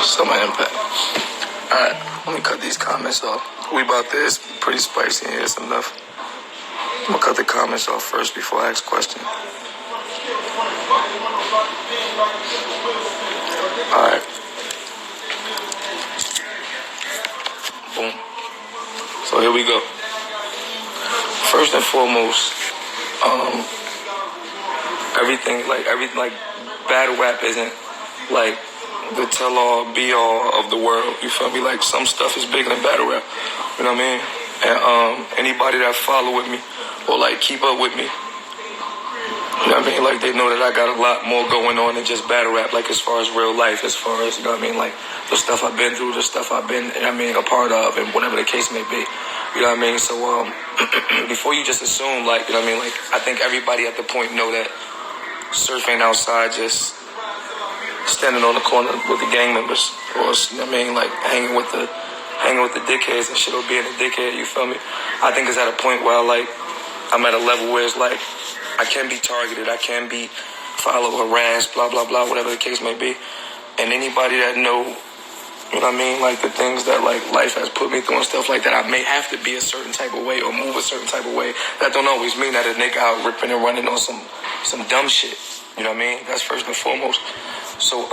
Summer impact. Alright, let me cut these comments off. We about this. Pretty spicy in here, it's enough. I'm gonna cut the comments off first before I ask questions. Alright. Boom. So here we go. First and foremost, everything like battle rap isn't like the tell-all, be-all of the world. You feel me? Like some stuff is bigger than battle rap. You know what I mean? And anybody that follow with me or like keep up with me, you know what I mean? Like they know that I got a lot more going on than just battle rap. Like as far as real life, as far as, you know what I mean? Like the stuff I've been through, the stuff I've been, you know what I mean, a part of, and whatever the case may be. You know what I mean? So before you just assume, like, you know what I mean? Like I think everybody at the point know that surf ain't outside just standing on the corner with the gang members, or, you know what I mean, like hanging with the dickheads and shit, or being a dickhead. You feel me? I think it's at a point where I'm at a level where it's like I can be targeted, I can be followed, harassed, blah blah blah, whatever the case may be. And anybody that know, you know what I mean, like the things that like life has put me through and stuff like that, I may have to be a certain type of way or move a certain type of way. That don't always mean that a nigga out ripping and running on some dumb shit. You know what I mean? That's first and foremost. So,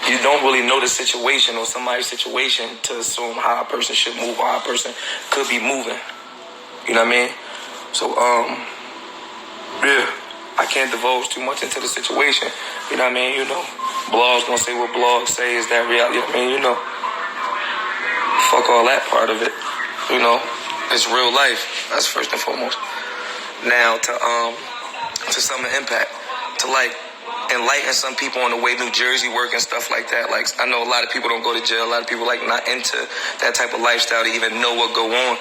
you don't really know the situation or somebody's situation to assume how a person should move or how a person could be moving. You know what I mean? So, yeah, I can't divulge too much into the situation. You know what I mean? You know, blogs gonna say what blogs say. Is that reality? I mean, you know, fuck all that part of it. You know, it's real life. That's first and foremost. Now, to Summer Impact, to like enlighten some people on the way New Jersey work and stuff like that. Like I know a lot of people don't go to jail. A lot of people like not into that type of lifestyle to even know what go on.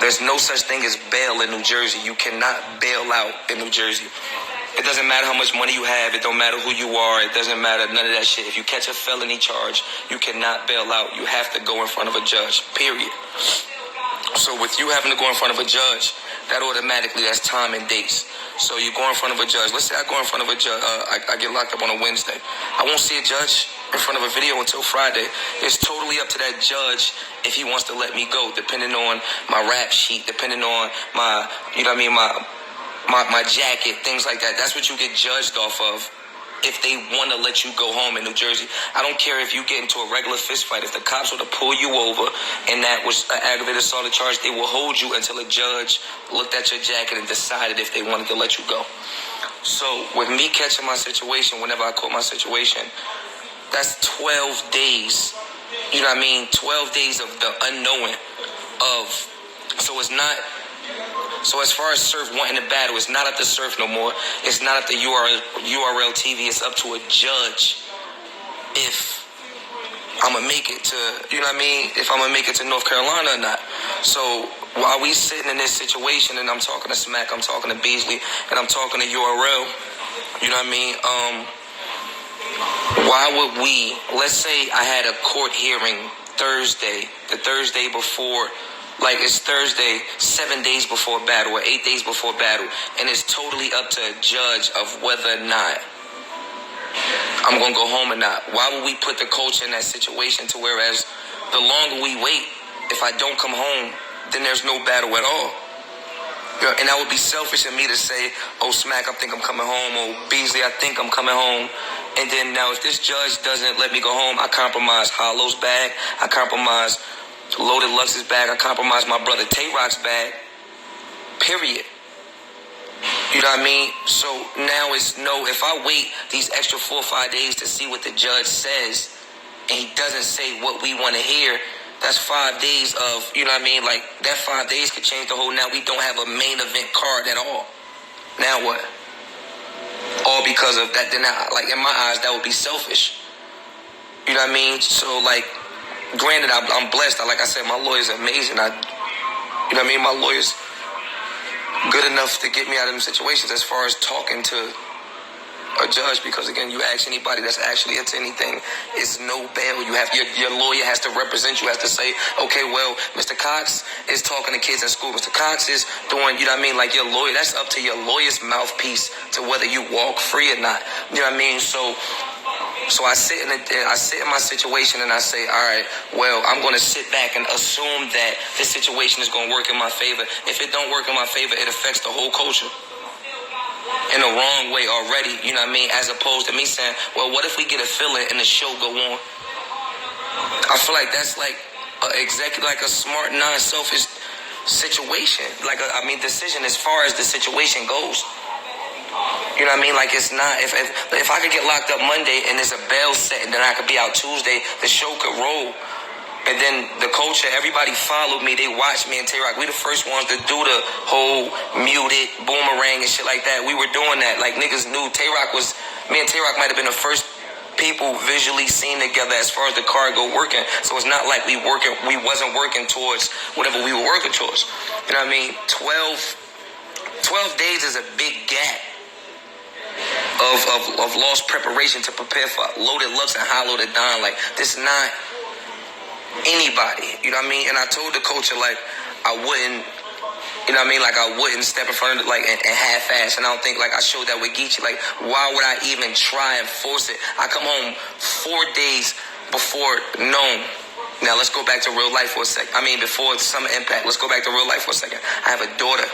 There's no such thing as bail in New Jersey. You cannot bail out in New Jersey. It doesn't matter how much money you have. It don't matter who you are. It doesn't matter none of that shit. If you catch a felony charge, you cannot bail out. You have to go in front of a judge, period. So with you having to go in front of a judge, that automatically, that's time and dates. So you go in front of a judge. Let's say I go in front of a judge. I get locked up on a Wednesday. I won't see a judge in front of a video until Friday. It's totally up to that judge if he wants to let me go, depending on my rap sheet, depending on my, you know what I mean, my jacket, things like that. That's what you get judged off of if they want to let you go home in New Jersey. I don't care if you get into a regular fist fight. If the cops were to pull you over and that was an aggravated assault charge, they will hold you until a judge looked at your jacket and decided if they wanted to let you go. So with me catching my situation, whenever I caught my situation, that's 12 days. You know what I mean? 12 days of the unknowing of. So as far as Surf wanting to battle, it's not up to Surf no more. It's not up to URL TV. It's up to a judge if I'm going to make it to, you know what I mean? If I'm going to make it to North Carolina or not. So while we sitting in this situation and I'm talking to Smack, I'm talking to Beasley, and I'm talking to URL, you know what I mean? Why would we, let's say I had a court hearing Thursday, the Thursday before, like it's Thursday, 7 days before battle or 8 days before battle, and it's totally up to a judge of whether or not I'm going to go home or not. Why would we put the culture in that situation to whereas the longer we wait, if I don't come home, then there's no battle at all? And that would be selfish of me to say, oh, Smack, I think I'm coming home, or Beasley, I think I'm coming home. And then now if this judge doesn't let me go home, I compromise Hollow's bag, I compromise Loaded Lux's bag, I compromise my brother Tay-Rock's bag, period. You know what I mean? So now it's no, if I wait these extra 4 or 5 days to see what the judge says, and he doesn't say what we want to hear, that's 5 days of, you know what I mean? Like, that 5 days could change the whole, now we don't have a main event card at all. Now what? All because of that, then like, in my eyes, that would be selfish. You know what I mean? So, like, granted, I'm blessed. Like I said, my lawyer's amazing. You know what I mean? My lawyer's good enough to get me out of them situations as far as talking to a judge, because again, you ask anybody that's actually into anything, it's no bail. You have your lawyer has to represent you, has to say, okay, well, Mr. Cox is talking to kids in school, Mr. Cox is doing, you know what I mean, like your lawyer, that's up to your lawyer's mouthpiece to whether you walk free or not. You know what I mean? So So I sit in my situation and I say, all right, well, I'm going to sit back and assume that this situation is going to work in my favor. If it don't work in my favor, it affects the whole culture in the wrong way already, you know what I mean? As opposed to me saying, well, what if we get a feeling and the show go on? I feel like that's like exactly like a smart, non-selfish situation. Like decision as far as the situation goes. You know what I mean? Like it's not, if I could get locked up Monday and there's a bail set and then I could be out Tuesday, the show could roll. And then the culture, everybody followed me. They watched me and Tay-Rock. We the first ones to do the whole muted boomerang and shit like that. We were doing that. Like niggas knew me and Tay-Rock might have been the first people visually seen together as far as the cargo working. So it's not like we wasn't working towards whatever we were working towards. You know what I mean? 12 days is a big gap of lost preparation to prepare for Loaded Lux and Hollow Da Don. Like, this is not anybody, you know what I mean? And I told the culture, like, I wouldn't, you know what I mean? Like, I wouldn't step in front of it, like, and half-ass. And I don't think, like, I showed that with Geechee. Like, why would I even try and force it? I come home 4 days before Known. Now, let's go back to real life for a second. Before Summer Impact, let's go back to real life for a second. I have a daughter.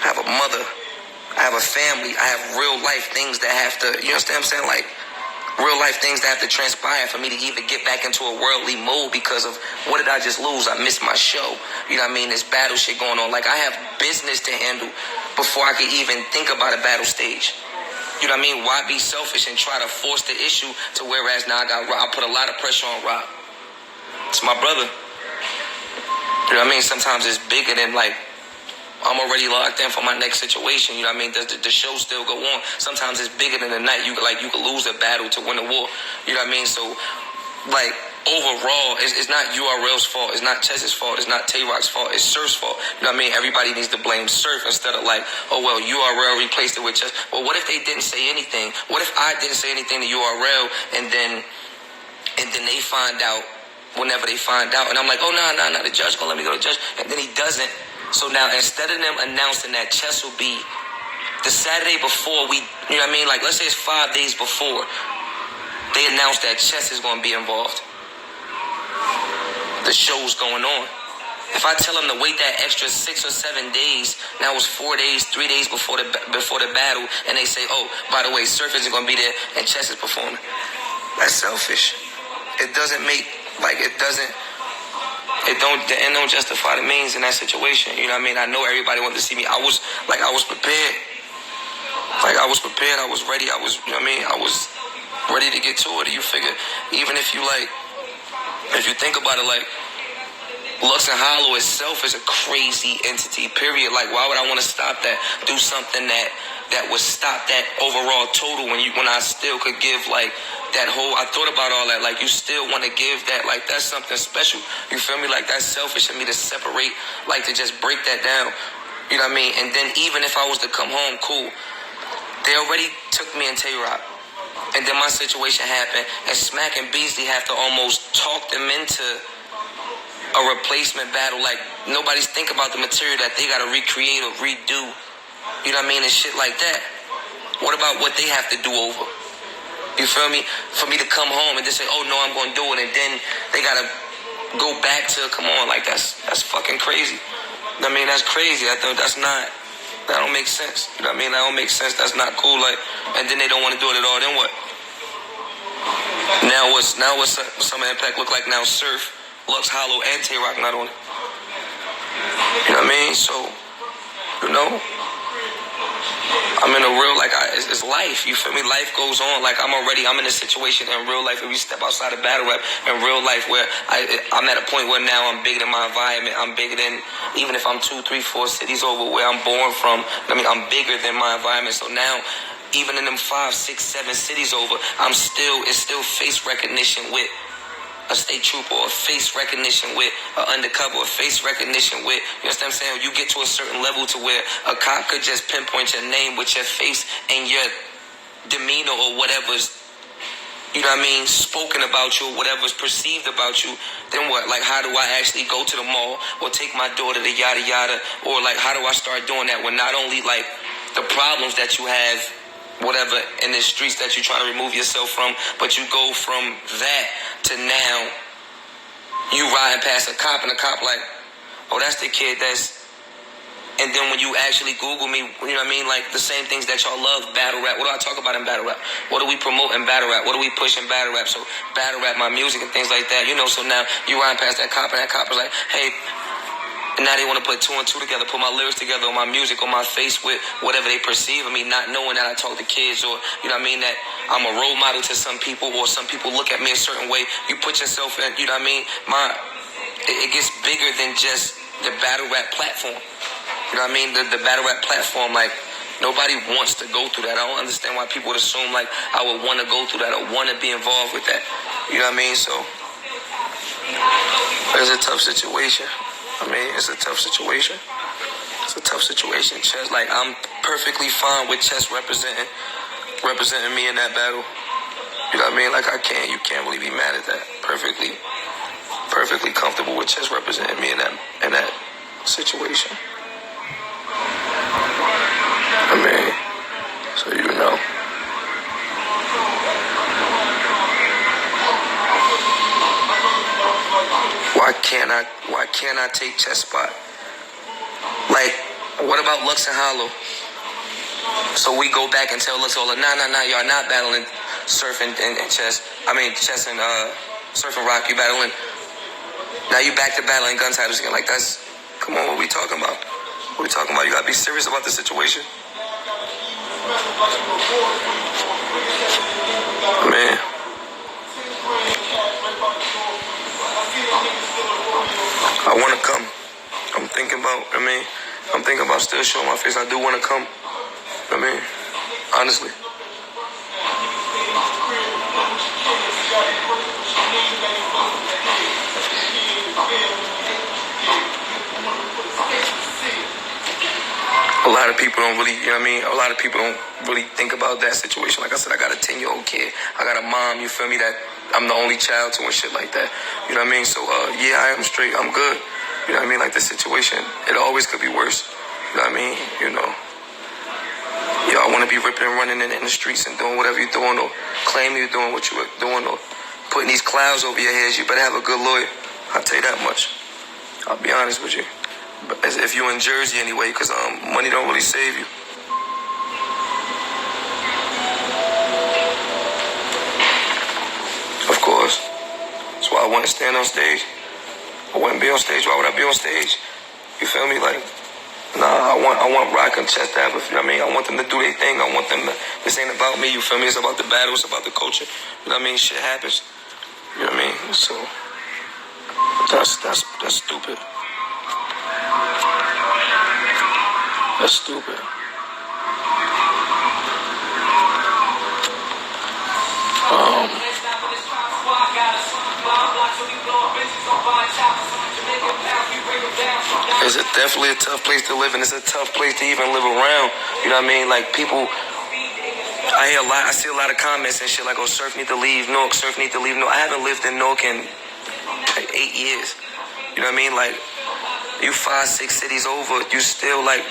I have a mother. I have a family. I have real life things that have to, you understand what I'm saying? Like, real life things that have to transpire for me to even get back into a worldly mode because of what did I just lose? I missed my show. You know what I mean? This battle shit going on. Like, I have business to handle before I could even think about a battle stage. You know what I mean? Why be selfish and try to force the issue to whereas now I put a lot of pressure on Rob. It's my brother. You know what I mean? Sometimes it's bigger than like, I'm already locked in for my next situation. You know what I mean? Does the show still go on? Sometimes it's bigger than the night. You could lose a battle to win a war. You know what I mean? So, like, overall, it's not URL's fault. It's not Chess's fault. It's not Tay-Rock's fault. It's Surf's fault. You know what I mean? Everybody needs to blame Surf instead of like, oh, well, URL replaced it with Chess. Well, what if they didn't say anything? What if I didn't say anything to URL and then they find out whenever they find out? And I'm like, oh, no, the judge gonna let me go to the judge. And then he doesn't. So now, instead of them announcing that Chess will be the Saturday before you know what I mean? Like, let's say it's 5 days before, they announced that Chess is going to be involved. The show's going on. If I tell them to wait that extra 6 or 7 days, now it's 4 days, 3 days before the battle, and they say, oh, by the way, Surf isn't going to be there, and Chess is performing. That's selfish. It doesn't make, like, it don't justify the means in that situation. You know what I mean? I know everybody wanted to see me. I was prepared. Like, I was prepared. I was ready. You know what I mean? I was ready to get to it. You figure, even if you think about it, like, Lux and Hollow itself is a crazy entity, period. Like, why would I want to stop that? Do something that would stop that overall total when I still could give, like, that whole, I thought about all that, like, you still want to give that, like, that's something special. You feel me? Like, that's selfish of me to separate, like, to just break that down. You know what I mean? And then even if I was to come home, cool. They already took me and Tay-Rock. And then my situation happened, and Smack and Beasley have to almost talk them into a replacement battle. Like, nobody's think about the material that they got to recreate or redo. You know what I mean? And shit like that. What about what they have to do over? You feel me? For me to come home and just say, oh, no, I'm going to do it. And then they got to go back to, come on, like, that's fucking crazy. I mean, that's crazy. I think that don't make sense. You know what I mean? That don't make sense. That's not cool. Like, and then they don't want to do it at all. Then what? Now what's Summer Impact look like now? Surf, Lux, Hollow, and Tay-Rock not on it. You know what I mean? So, you know, I'm in a real, like, it's life. You feel me? Life goes on. Like, I'm in a situation in real life. If you step outside of battle rap in real life where I'm at a point where now I'm bigger than my environment. I'm bigger than, even if I'm 2, 3, 4 cities over where I'm born from. I mean, I'm bigger than my environment. So now, even in them 5, 6, 7 cities over, it's still face recognition with a state trooper, or face recognition with an undercover, or face recognition with, you understand what I'm saying? You get to a certain level to where a cop could just pinpoint your name with your face and your demeanor or whatever's, you know what I mean, spoken about you or whatever's perceived about you. Then what? Like, how do I actually go to the mall or take my daughter to yada yada? Or like, how do I start doing that when not only like the problems that you have whatever in the streets that you're trying to remove yourself from, but you go from that to now you riding past a cop and the cop like, oh, that's the kid that's. And then when you actually Google me, you know what I mean? Like the same things that y'all love, battle rap. What do I talk about in battle rap? What do we promote in battle rap? What do we push in battle rap? So battle rap, my music and things like that, you know. So now you riding past that cop and that cop is like, hey. And now they want to put two and two together, put my lyrics together on my music, on my face with whatever they perceive of me, not knowing that I talk to kids or, you know what I mean, that I'm a role model to some people or some people look at me a certain way. You put yourself in, you know what I mean? It gets bigger than just the battle rap platform. You know what I mean? The battle rap platform, like, nobody wants to go through that. I don't understand why people would assume, like, I would want to go through that or want to be involved with that. You know what I mean? So, it's a tough situation. I mean, it's a tough situation. It's a tough situation. Chess, like, I'm perfectly fine with Chess representing me in that battle. You know what I mean? Like, you can't really be mad at that. Perfectly comfortable with Chess representing me in that situation. I mean, so you know. Why can't I take Chess spot? Like, what about Lux and Hollow? So we go back and tell Lux, nah, y'all not battling Surf and Chess. I mean, Chess and Surf and Rock, you battling. Now you back to battling gun titles again. Like, come on, what we talking about? What we talking about? You gotta be serious about the situation. Man. I want to come. I'm thinking about still showing my face. I do want to come. I mean, honestly. A lot of people don't really, you know what I mean? A lot of people don't really think about that situation. Like I said, I got a 10-year-old kid. I got a mom, you feel me, that I'm the only child to and shit like that. You know what I mean? So, yeah, I am straight. I'm good. You know what I mean? Like, the situation, it always could be worse. You know what I mean? You know. I want to be ripping and running in the streets and doing whatever you're doing or claiming you're doing what you're doing or putting these clouds over your heads. You better have a good lawyer. I'll tell you that much. I'll be honest with you. But as if you're in Jersey anyway, because money don't really save you. Of course. That's why I want to stand on stage. I wouldn't be on stage. Why would I be on stage? You feel me? Like, nah, I want Rock and Chess to have, you know what I mean? I want them to do their thing. I want them to, this ain't about me, you feel me? It's about the battle. It's about the culture. You know what I mean? Shit happens. You know what I mean? So, that's stupid. That's stupid. It's definitely a tough place to live in. It's a tough place to even live around. You know what I mean? Like, people, I see a lot of comments and shit like, oh, Surf need to leave Newark, Surf need to leave Newark. I haven't lived in Newark in like 8 years. You know what I mean? Like, you 5-6 cities over, you still like,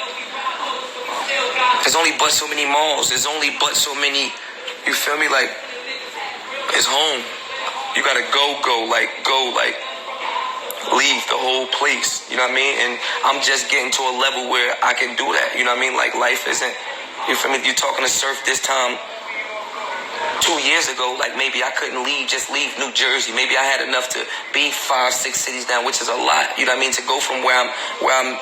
there's only but so many malls. There's only but so many, you feel me? Like, it's home. You gotta go, leave the whole place. You know what I mean? And I'm just getting to a level where I can do that. You know what I mean? Like, life isn't, you feel me? You talking to Surf this time 2 years ago, like, maybe I couldn't just leave New Jersey. Maybe I had enough to be 5-6 cities down, which is a lot. You know what I mean? To go from where I'm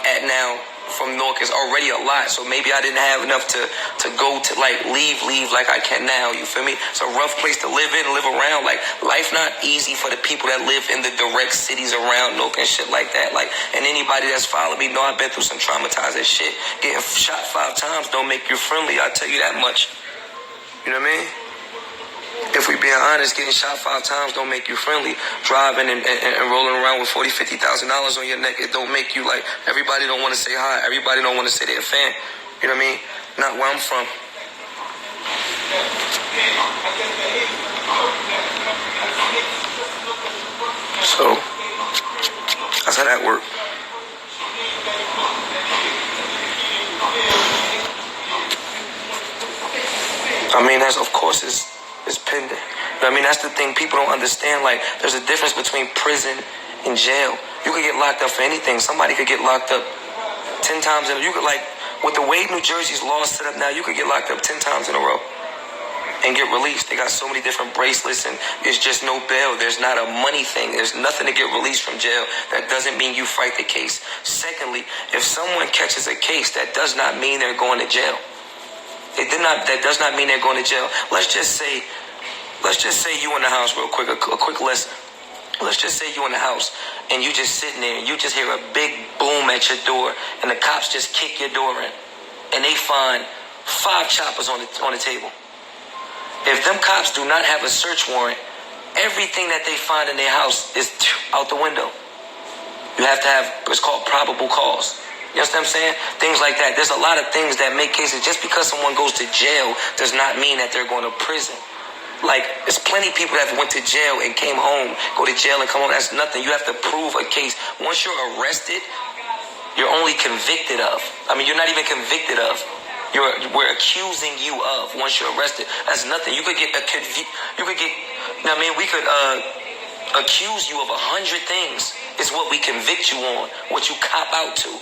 at now from Newark is already a lot. So maybe I didn't have enough to go to, like, leave like I can now. You feel me? It's a rough place to live in, live around. Like, life not easy for the people that live in the direct cities around Newark and shit like that. Like, and anybody that's followed me know I've been through some traumatizing shit. Getting shot 5 times don't make you friendly. I'll tell you that much. You know what I mean? If we being honest, getting shot 5 times don't make you friendly. Driving and rolling around with $40,000, $50,000 on your neck, it don't make you like, everybody don't want to say hi. Everybody don't want to say they're a fan. You know what I mean? Not where I'm from. So, that's how that works. I mean, that's, of course, it's pending. You know what I mean? That's the thing people don't understand. Like, there's a difference between prison and jail. You could get locked up for anything. Somebody could get locked up 10 times in a row. You could, like, with the way New Jersey's laws set up now, you could get locked up 10 times in a row and get released. They got so many different bracelets, and it's just no bail. There's not a money thing. There's nothing to get released from jail. That doesn't mean you fight the case. Secondly, if someone catches a case, that does not mean they're going to jail. That does not mean they're going to jail. Let's just say you in the house, real quick, a quick lesson. Let's just say you in the house and you just sitting there and you just hear a big boom at your door and the cops just kick your door in and they find 5 choppers on the table. If them cops do not have a search warrant, everything that they find in their house is out the window. You have to have, it's called probable cause. You understand what I'm saying? Things like that. There's a lot of things that make cases. Just because someone goes to jail does not mean that they're going to prison. Like, there's plenty of people that went to jail and came home, go to jail and come home. That's nothing. You have to prove a case. Once you're arrested, you're only convicted of. I mean, you're not even convicted of. We're accusing you of once you're arrested. That's nothing. You could get we could accuse you of 100 things. It's what we convict you on, what you cop out to.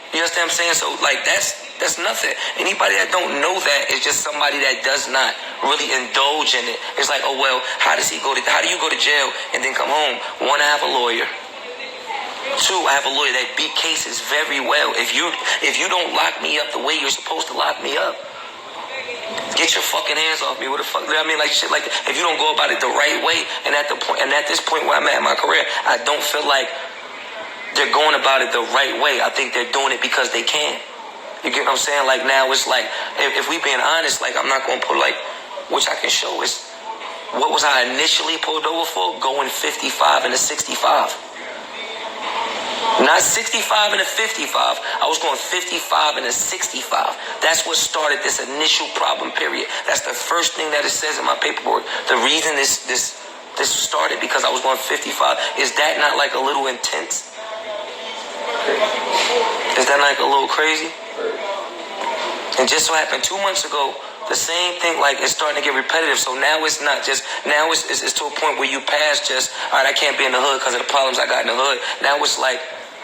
You understand what I'm saying? So, like, that's nothing. Anybody that don't know that is just somebody that does not really indulge in it. It's like, oh, well, how do you go to jail and then come home? 1, I have a lawyer. 2, I have a lawyer that beat cases very well. If you don't lock me up the way you're supposed to lock me up, get your fucking hands off me. What the fuck? You know what I mean? Like, shit like that. If you don't go about it the right way, and at this point where I'm at in my career, I don't feel like they're going about it the right way. I think they're doing it because they can. You get what I'm saying? Like, now it's like, if we being honest, like, I'm not going to put, like, which I can show is, what was I initially pulled over for? Going 55 and a 65. Not 65 and a 55. I was going 55 and a 65. That's what started this initial problem period. That's the first thing that it says in my paperwork. The reason this started because I was going 55. Is that not like a little intense? Is that like a little crazy? And just so happened 2 months ago, the same thing, like, it's starting to get repetitive. So now it's not just, now it's to a point where you pass just, all right, I can't be in the hood because of the problems I got in the hood. Now it's like,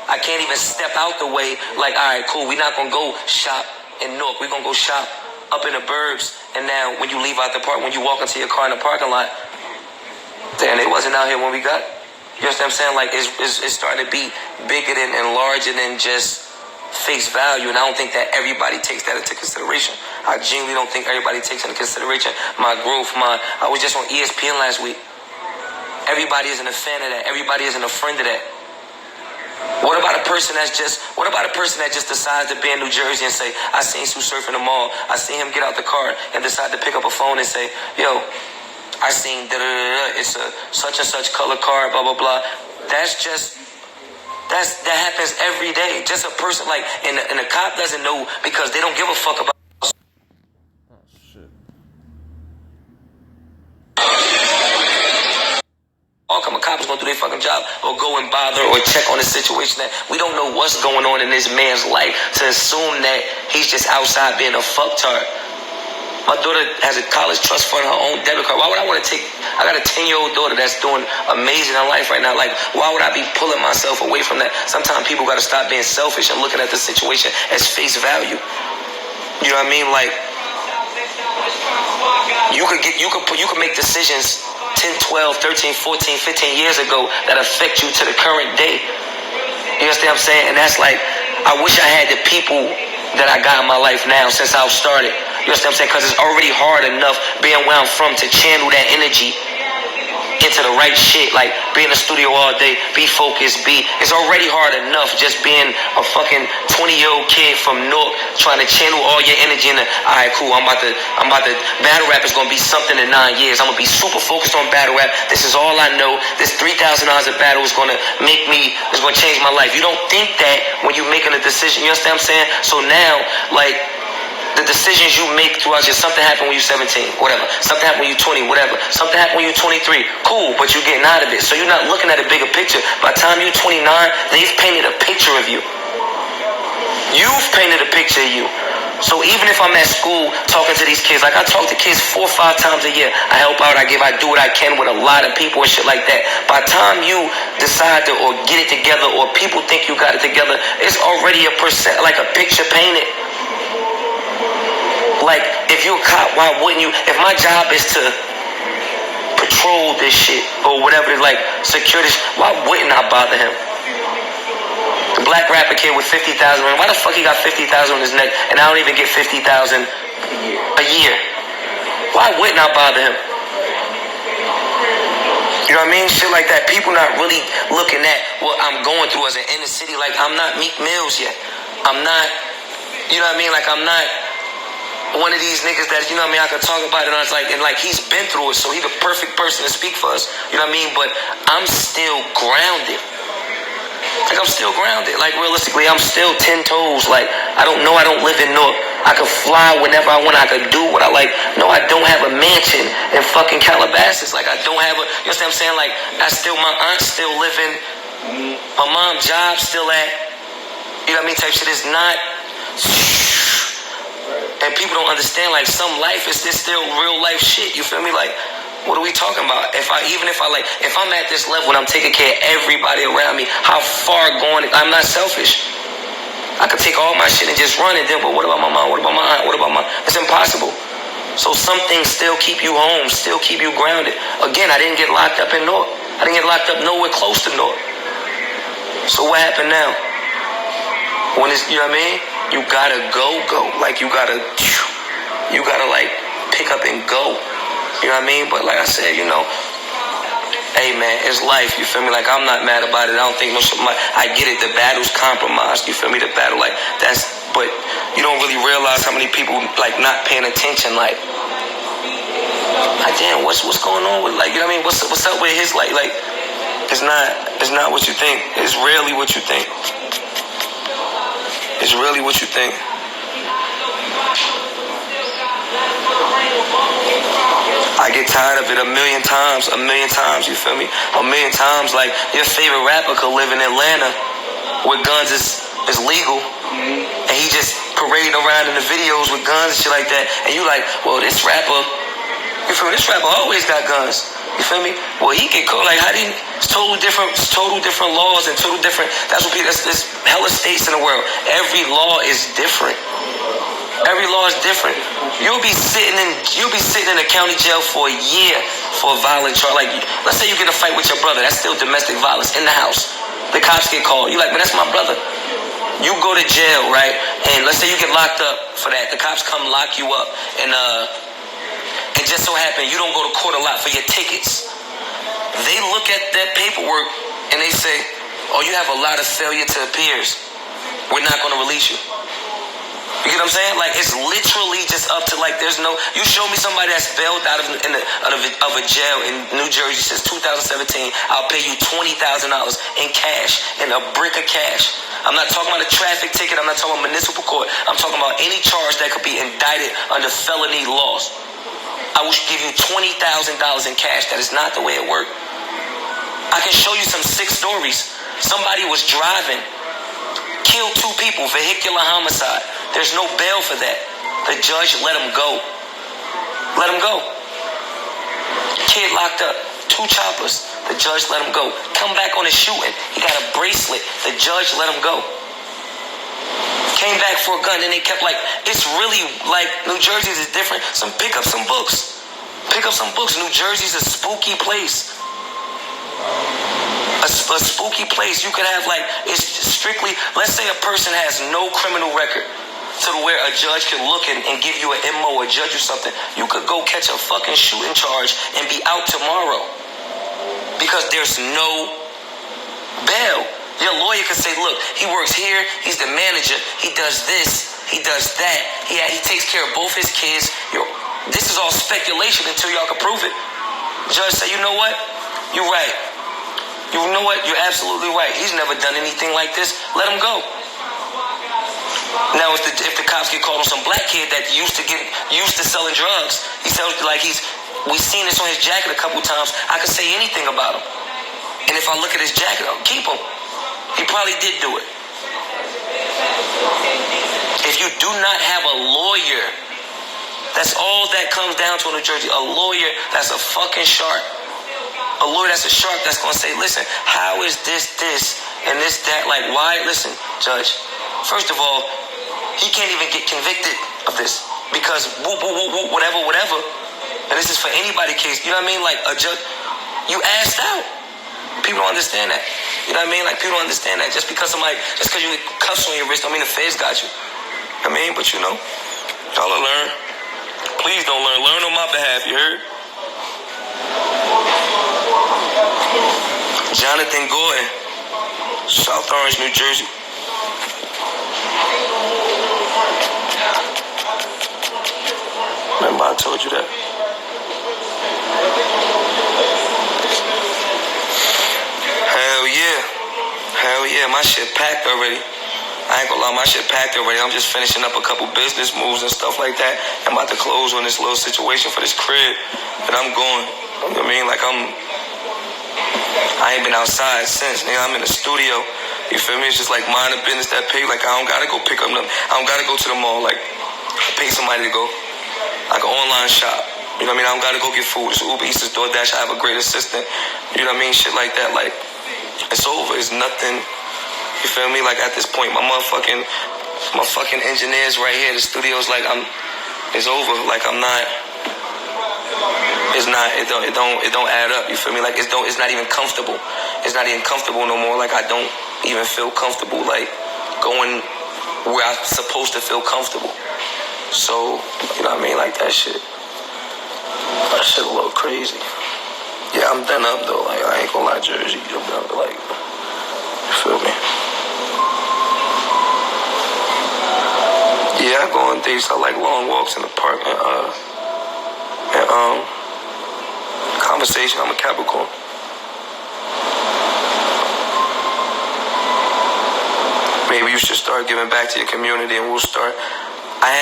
I can't even step out the way, like, all right, cool, we're not going to go shop in Newark. We're going to go shop up in the burbs. And now when you leave out the park, when you walk into your car in the parking lot, damn, they wasn't out here when we got. You understand what I'm saying? Like, it's starting to be bigger than and larger than just face value, and I don't think that everybody takes that into consideration. I genuinely don't think everybody takes into consideration my growth. I was just on ESPN last week. Everybody isn't a fan of that. Everybody isn't a friend of that. What about a person that just decides to be in New Jersey and say, I seen Sue Surf in the mall. I seen him get out the car and decide to pick up a phone and say, yo, I seen it's a such and such color car, blah, blah, blah. That happens every day. Just a person, like, and the cop doesn't know because they don't give a fuck about. Oh, shit. All come a cop is gonna do their fucking job or go and bother or check on the situation. That we don't know what's going on in this man's life to assume that he's just outside being a fucktard. My daughter has a college trust fund, her own debit card. Why would I want to I got a 10-year-old daughter that's doing amazing in life right now. Like, why would I be pulling myself away from that? Sometimes people got to stop being selfish and looking at the situation as face value. You know what I mean? Like, you could make decisions 10, 12, 13, 14, 15 years ago that affect you to the current day. You understand what I'm saying? And that's like, I wish I had the people that I got in my life now since I've started. You understand what I'm saying? Because it's already hard enough being where I'm from to channel that energy into the right shit. Like, be in the studio all day, be focused, it's already hard enough just being a fucking 20-year-old kid from Newark trying to channel all your energy into, all right, cool, I'm about to, battle rap is going to be something in 9 years. I'm going to be super focused on battle rap. This is all I know. This $3,000 a battle is going to change my life. You don't think that when you're making a decision. You understand what I'm saying? So now, like, the decisions you make throughout something happened when you're 17, whatever. Something happened when you're 20, whatever. Something happened when you're 23, cool, but you're getting out of it. So you're not looking at a bigger picture. By the time you're 29, they've painted a picture of you. You've painted a picture of you. So even if I'm at school talking to these kids, like I talk to kids 4 or 5 times a year. I help out, I do what I can with a lot of people and shit like that. By the time you decide to or get it together or people think you got it together, it's already like a picture painted. Like if you're a cop, why wouldn't you? If my job is to patrol this shit or whatever, like secure this, why wouldn't I bother him? The black rapper kid with 50,000, why the fuck he got 50,000 on his neck and I don't even get 50,000 a year? Why wouldn't I bother him? You know what I mean? Shit like that. People not really looking at what I'm going through as an inner city. Like, I'm not Meek Mills yet. I'm not, you know what I mean? Like, I'm not one of these niggas that, you know what I mean, I could talk about it and it's like, and like he's been through it, so he's the perfect person to speak for us. You know what I mean? But I'm still grounded. Like, I'm still grounded. Like, realistically, I'm still 10 toes. Like, I don't live in North. I could fly whenever I want. I could do what I like. No, I don't have a mansion in fucking Calabasas. Like, I don't have a, you know what I'm saying? Like, my aunt's still living. My mom's job still at, you know what I mean, type shit. Is not, and people don't understand, like, some life is still real life shit. You feel me? Like, what are we talking about? If I'm at this level and I'm taking care of everybody around me, how far going? I'm not selfish. I could take all my shit and just run and then, but what about my mom? What about my aunt? What about my? It's impossible. So some things still keep you home, still keep you grounded. Again, I didn't get locked up in North. I didn't get locked up nowhere close to North. So what happened now? When it's, you know what I mean? You gotta go. Like, you gotta like pick up and go. You know what I mean? But like I said, you know, hey man, it's life. You feel me? Like, I'm not mad about it. I don't think I get it. The battle's compromised. You feel me? The battle, like, that's, but you don't really realize how many people like not paying attention. Like damn, what's going on with, like, you know what I mean? What's up with his life? Like, it's not what you think. It's rarely what you think. It's really what you think. I get tired of it a million times, you feel me? A million times, like, your favorite rapper could live in Atlanta where guns is legal, and he just parading around in the videos with guns and shit like that, and you like, well, this rapper, you feel me? This rapper always got guns, you feel me? Well, he get caught, like, how do you, it's total different laws and total different, that's hella states in the world. Every law is different. Every law is different. You'll be sitting in a county jail for a year for a violent charge. Like, let's say you get in a fight with your brother. That's still domestic violence in the house. The cops get called. You like, man, that's my brother. You go to jail, right? And let's say you get locked up for that. The cops come lock you up, and it just so happen you don't go to court a lot for your tickets. They look at that paperwork and they say, oh, you have a lot of failure to appears. We're not going to release you. You get what I'm saying? Like, it's literally just up to, like, there's no, you show me somebody that's bailed out of a jail in New Jersey since 2017, I'll pay you $20,000 in cash, in a brick of cash. I'm not talking about a traffic ticket, I'm not talking about municipal court, I'm talking about any charge that could be indicted under felony laws. I will give you $20,000 in cash. That is not the way it worked. I can show you some sick stories. Somebody was driving, killed 2 people, vehicular homicide. There's no bail for that. The judge let him go. Let him go. Kid locked up, 2 choppers. The judge let him go. Come back on his shooting. He got a bracelet. The judge let him go. Came back for a gun, and they kept, like, it's really, like, New Jersey's is different. Pick up some books. Pick up some books. New Jersey's a spooky place. A spooky place. You could have, like, it's strictly, let's say a person has no criminal record, to where a judge can look and give you an MO or judge you something. You could go catch a fucking shooting charge and be out tomorrow because there's no bail. Your lawyer could say, look, he works here, he's the manager, he does this, he does that, he takes care of both his kids. This is all speculation until y'all can prove it. Judge say, you know what? You're right. You know what? You're absolutely right. He's never done anything like this. Let him go. Now, if the cops get called on some black kid that used to selling drugs, he sells, like, we've seen this on his jacket a couple times. I could say anything about him, and if I look at his jacket, I'll keep him. He probably did do it. If you do not have a lawyer, that's all that comes down to in New Jersey. A lawyer that's a fucking shark. A lawyer that's a shark that's going to say, listen, how is this, and this, that? Like, why? Listen, Judge, first of all, he can't even get convicted of this because whatever. And this is for anybody case. You know what I mean? Like, a judge, you asked out. People don't understand that. You know what I mean? Like, people don't understand that. Just because you cuffs on your wrist don't mean the feds got you. I mean, but you know, y'all will learn. Please don't learn. Learn on my behalf, you heard? Jonathan Gordon, South Orange, New Jersey. Remember I told you that? Hell yeah, my shit packed already. I ain't gonna lie, my shit packed already. I'm just finishing up a couple business moves and stuff like that. I'm about to close on this little situation for this crib. And I'm going. You know what I mean? Like, I ain't been outside since, nigga. I'm in the studio. You feel me? It's just like mind the business that pay. Like, I don't gotta go pick up nothing. I don't gotta go to the mall. Like, pay somebody to go. Like an online shop. You know what I mean? I don't gotta go get food. It's Uber Eats, it's DoorDash. I have a great assistant. You know what I mean? Shit like that. Like, it's over. It's nothing. You feel me? Like, at this point, my fucking engineers right here. The studio's like, it's over. Like, I'm not. It's not. It don't add up. You feel me? Like, it's not even comfortable. It's not even comfortable no more. Like, I don't even feel comfortable. Like, going where I'm supposed to feel comfortable. So, you know what I mean? Like, that shit a little crazy. Yeah, I'm done up though. Like, I ain't gonna lie, Jersey. I'm done. Like, you feel me? Yeah, I go on dates. I like long walks in the park and conversation. I'm a Capricorn. Maybe you should start giving back to your community, and we'll start. I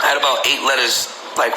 had about 8 letters, like